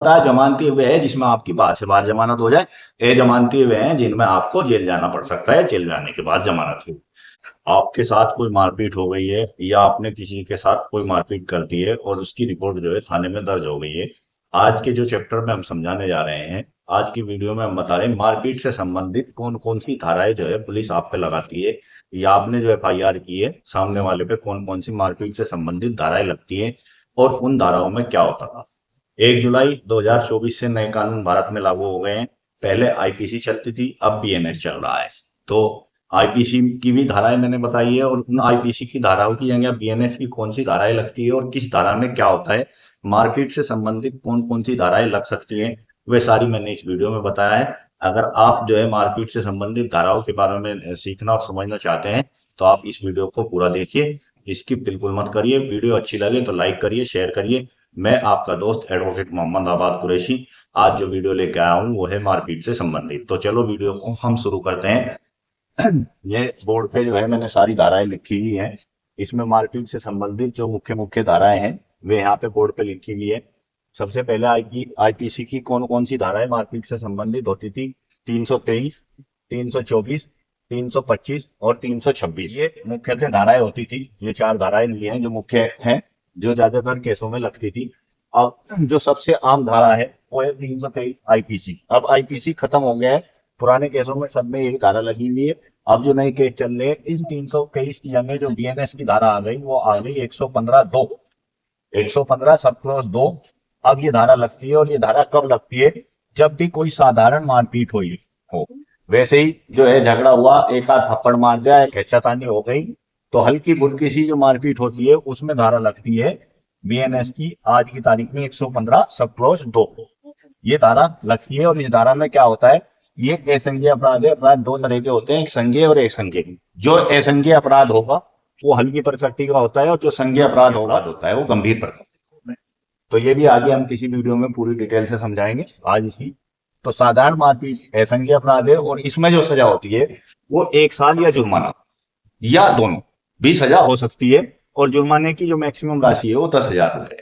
है जमानती वे है जिसमें आपकी बार से बार जमानत हो जाए। ये जमानती वे हैं जिनमें आपको जेल जाना पड़ सकता है, जेल जाने के बाद जमानत हो। आपके साथ कोई मारपीट हो गई है या आपने किसी के साथ कोई मारपीट कर दी है और उसकी रिपोर्ट जो है थाने में दर्ज हो गई है। आज के जो चैप्टर में हम समझाने जा रहे हैं, आज की वीडियो में हम बता रहे हैं मारपीट से संबंधित कौन कौन सी धाराएं जो है पुलिस आप पे लगाती है, या आपने जो एफआईआर की है सामने वाले पे कौन कौन सी मारपीट से संबंधित धाराएं लगती है और उन धाराओं में क्या होता था। 1 जुलाई 2024 से नए कानून भारत में लागू हो गए हैं। पहले आईपीसी चलती थी, अब बीएनएस चल रहा है। तो आईपीसी की भी धाराएं मैंने बताई है और उन आईपीसी की धाराओं की जगह बीएनएस की कौन सी धाराएं लगती है और किस धारा में क्या होता है, मारपीट से संबंधित कौन कौन सी धाराएं लग सकती हैं, वे सारी मैंने इस वीडियो में बताया है। अगर आप जो है मारपीट से संबंधित धाराओं के बारे में सीखना और समझना चाहते हैं तो आप इस वीडियो को पूरा देखिए, स्किप बिल्कुल मत करिए। वीडियो अच्छी लगे तो लाइक करिए, शेयर करिए। मैं आपका दोस्त एडवोकेट मोहम्मद आबाद कुरैशी आज जो वीडियो लेके आया हूँ वो है मारपीट से संबंधित। तो चलो वीडियो को हम शुरू करते हैं। ये बोर्ड पे जो है मैंने सारी धाराएं लिखी हुई हैं। इसमें मारपीट से संबंधित जो मुख्य मुख्य धाराएं हैं वे यहाँ पे बोर्ड पे लिखी हुई है। सबसे पहले आईपीसी की कौन कौन सी धाराएं मारपीट से संबंधित होती थी। 323, 324, 325 और 326 ये मुख्यतः धाराएं होती थी। ये 4 धाराएं ली हैं जो मुख्य हैं, जो ज्यादातर केसों में लगती थी। अब जो सबसे आम धारा है वो है 323 आईपीसी। अब आईपीसी खत्म हो गया है, पुराने केसों में सब में यही धारा लगी हुई है। अब जो नए केस चल रहे हैं इस 323 की जगह जो बीएनएस की धारा आ गई वो आ गई 115(2), 115 सब क्लॉज 2। अब ये धारा लगती है और ये धारा कब लगती है, जब भी कोई साधारण मारपीट हुई हो। वैसे ही जो है झगड़ा हुआ, एक आध थप्पड़ मार दिया, एक हेच्चातानी हो गई, तो हल्की फुल्की सी जो मारपीट होती है उसमें धारा लगती है बीएनएस की आज की तारीख में 115 सब क्लॉज 2। ये धारा लगती है और इस धारा में क्या होता है, ये असंज्ञेय अपराध है। अपराध 2 तरह के होते हैं, एक संज्ञेय और एक संज्ञेय। जो असंज्ञेय अपराध होगा वो हल्की प्रकृति का होता है और जो संज्ञेय अपराध होता है वो गंभीर प्रकृति। तो ये भी आगे हम किसी वीडियो में पूरी डिटेल से समझाएंगे आज इसी। तो साधारण मारपीट असंज्ञेय अपराध है और इसमें जो सजा होती है वो 1 साल या जुर्माना या दोनों भी सजा हो सकती है। और जुर्माने की जो मैक्सिमम राशि है वो 10,000 रुपए है।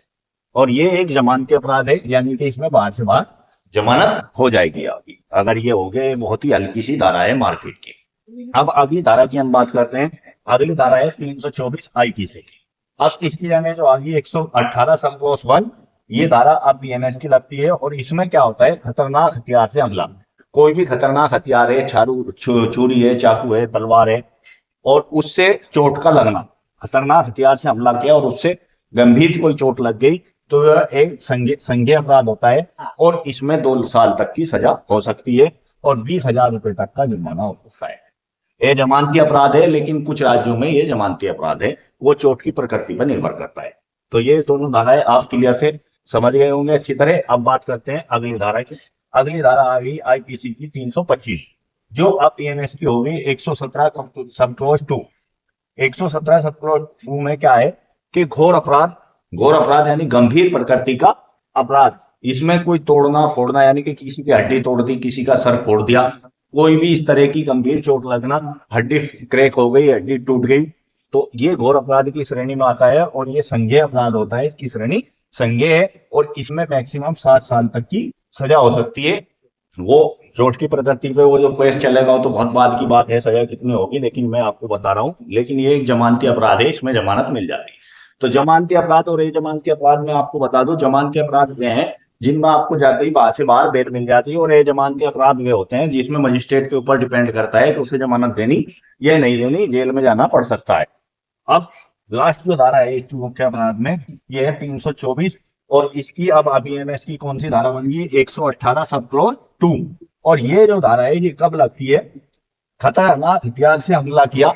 और ये एक जमानती अपराध है, यानी कि इसमें बाहर से बाहर जमानत हो जाएगी आपकी अगर ये हो गए। बहुत ही हल्की सी धारा है मारपीट की। अब अगली धारा की हम बात करते हैं। अगली धारा है 324 आईपीसी की। अब इसकी जगह जो आ गई 118 सब क्लॉज 1, ये धारा अब बीएनएस की लगती है। और इसमें क्या होता है, खतरनाक हथियार से हमला। कोई भी खतरनाक हथियार है, छुरी है, चाकू है, तलवार है, और उससे चोट का लगना, खतरनाक हथियार से हमला किया और उससे गंभीर कोई चोट लग गई तो यह एक संज्ञेय अपराध होता है और इसमें 2 साल तक की सजा हो सकती है और 20,000 रुपए तक का जुर्माना हो सकता है। ये जमानती अपराध है, लेकिन कुछ राज्यों में ये जमानती अपराध है, वो चोट की प्रकृति पर निर्भर करता है। तो ये दोनों धाराएं आप क्लियर से समझ गए होंगे अच्छी तरह। अब बात करते हैं अगली धारा की। अगली धारा आ गई आईपीसी की 325, जो अब बीएनएस की हो गई 117 सब क्लॉज 2। 117 सब क्लॉज 2 में क्या है कि घोर अपराध यानी गंभीर प्रकृति का अपराध। इसमें कोई तोड़ना फोड़ना, यानी कि किसी की हड्डी तोड़ दी, किसी का सर फोड़ दिया, कोई भी इस तरह की गंभीर चोट लगना, हड्डी क्रैक हो गई, हड्डी टूट गई, तो ये घोर अपराध की श्रेणी में आता है और ये संज्ञेय अपराध होता है। इसकी श्रेणी संज्ञेय है और इसमें मैक्सिमम 7 साल तक की सजा हो सकती है। वो चोट की प्रकृति पे वो जो केस चलेगा वो तो बहुत बाद की बात है, सजा कितनी होगी, लेकिन मैं आपको बता रहा हूँ। लेकिन ये एक जमानती अपराध है, इसमें जमानत मिल जाती है। तो जमानती अपराध और जमानती अपराध में आपको बता दो, जमानती अपराध वे हैं जिनमें आपको जाते ही बाहर से बाहर बेल मिल जाती है, और ये जमानती अपराध वे होते हैं जिसमें मजिस्ट्रेट के ऊपर डिपेंड करता है कि उसे जमानत देनी या नहीं देनी, जेल में जाना पड़ सकता है। अब लास्ट जो धारा है इस मुख्य अपराध में ये है 324 और इसकी अब बीएनएस की कौन सी धारा बन गई, 118 सब क्लॉज 2। और ये जो धारा है ये कब लगती है, खतरनाक हथियार से हमला किया,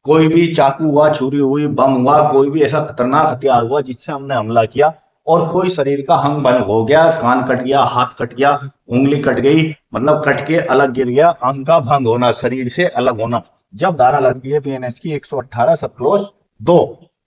कोई भी चाकू हुआ, छुरी हुई, बम हुआ, कोई भी ऐसा खतरनाक हथियार हुआ जिससे हमने हमला किया और कोई शरीर का अंग भंग हो गया, कान कट गया, हाथ कट गया, उंगली कट गई, मतलब कट के अलग गिर गया, अंग का भंग होना, शरीर से अलग होना, जब धारा लगती है बीएनएस की 118 सब क्लॉज 2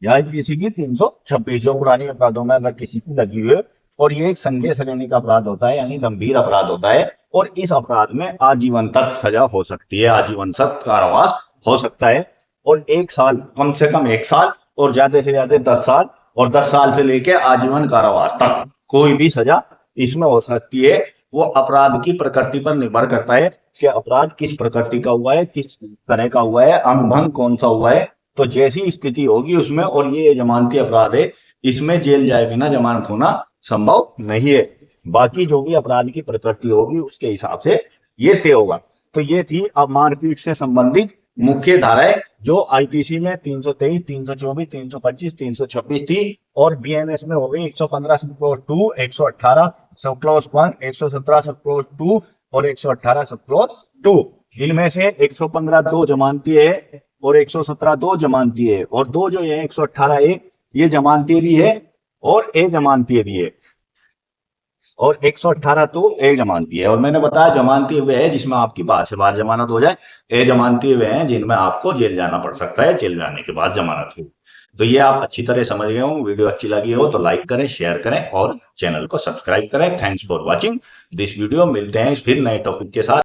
या किसी की 326 जो पुरानी अपराधों में अगर किसी की लगी हुई है। और ये एक संज्ञेय श्रेणी का अपराध होता है, यानी गंभीर अपराध होता है और इस अपराध में आजीवन तक सजा हो सकती है, आजीवन तक कारावास हो सकता है। और 1 साल, कम से कम 1 साल और ज्यादा से ज्यादा 10 साल, और 10 साल से लेके आजीवन कारावास तक कोई भी सजा इसमें हो सकती है, वो अपराध की प्रकृति पर निर्भर करता है कि अपराध किस प्रकृति का हुआ है, किस तरह का हुआ है, अंग कौन सा हुआ है। तो जैसी स्थिति होगी उसमें, और ये जमानती अपराध है, इसमें जेल जाए बिना जमानत होना संभव नहीं है। बाकी जो भी अपराध की प्रकृति होगी उसके हिसाब से ये तय होगा। तो ये थी अब मारपीट से संबंधित मुख्य धाराएं जो आईपीसी में 323, 324, 325, 326 थी, और बीएनएस में हो गई 115 sub clause 2, 118 sub clause 1, 117 sub clause 2 और 118 सब क्लॉज 2। इनमें से 115 दो जमानती है और 117 दो जमानती है, और दो जो है 118 एक, ये जमानती भी है और ए जमानती भी है, और 118 तो ए जमानती है। और मैंने बताया जमानती हुए है जिसमें आपकी बार से बार जमानत हो जाए, ए जमानती हुए हैं जिनमें आपको जेल जाना पड़ सकता है, जेल जाने के बाद जमानत हो। तो ये आप अच्छी तरह समझ गए हो। वीडियो अच्छी लगी हो तो लाइक करें, शेयर करें और चैनल को सब्सक्राइब करें। Thanks for watching this video. मिलते हैं फिर नए टॉपिक के साथ।